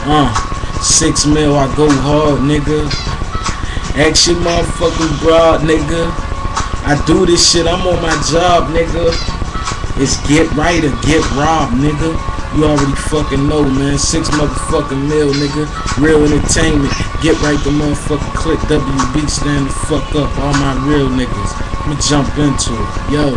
6 mil, I go hard, nigga. Ask your motherfucking broad, nigga. I do this shit, I'm on my job, nigga. It's get right or get robbed, nigga. You already fucking know, man. 6 motherfucking mil, nigga. Real entertainment. Get right the motherfucking click. WB, stand the fuck up. All my real niggas. I'ma jump into it. Yo,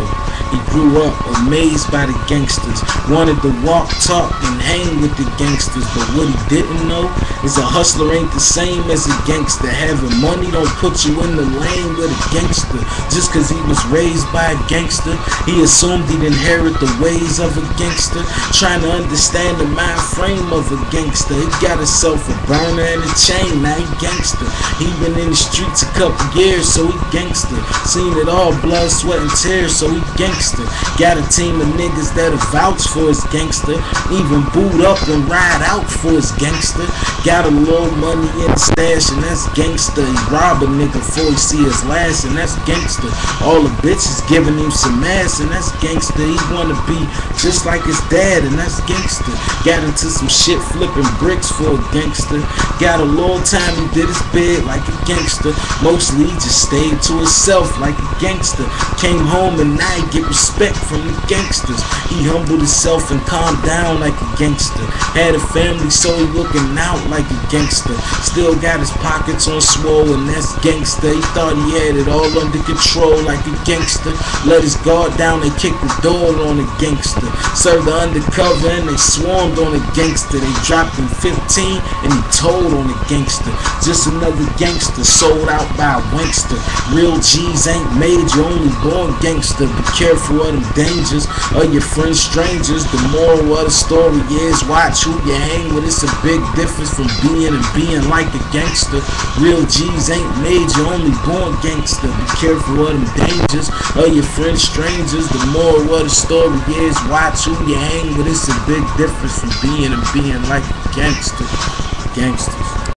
he grew up amazed by the gangsters. Wanted to walk, talk, and hang with the gangsters. But what he didn't know is a hustler ain't the same as a gangster. Having money don't put you in the lane with a gangster. Just cause he was raised by a gangster, he assumed he'd inherit the ways of a gangster. Trying to understand the mind frame of a gangster. He got himself a burner and a chain, now he gangster. He been in the streets a couple years, so he gangster. Seen it all, blood, sweat, and tears, so he gangster. Got a team of niggas that'll vouch for his gangster. Even boot up and ride out for his gangster. Got a little money in the stash, and that's gangster. He rob a nigga before he see his last, and that's gangster. All the bitches giving him some ass, and that's gangster. He wanna be just like his dad, and that's gangster. Got into some shit flipping bricks for a gangster. Got a long time he did his bed like a gangster. Mostly he just stayed to himself like a gangster. Came home and now he get respect from the gangsters. He humbled himself and calmed down like a gangster. Had a family, so he looking out like a gangster. Still got his pockets on swole, and that's gangster. He thought he had it all under control like a gangster. Let his guard down, they kicked the door on a gangster. Served the undercover and they swarmed on a gangster. They dropped him 15 and he told on a gangster. Just another gangster sold out by a wankster. Real G's ain't made, you only born gangster. Be careful of them dangers of your friends strangers. The moral of the story is watch who you hang with. It's a big difference from being and being like a gangster. Real G's ain't made, you only born gangster. Be careful of them dangers of your friends strangers. The moral of the story is watch who you hang with. It's a big difference from being and being like a gangster. Gangsters.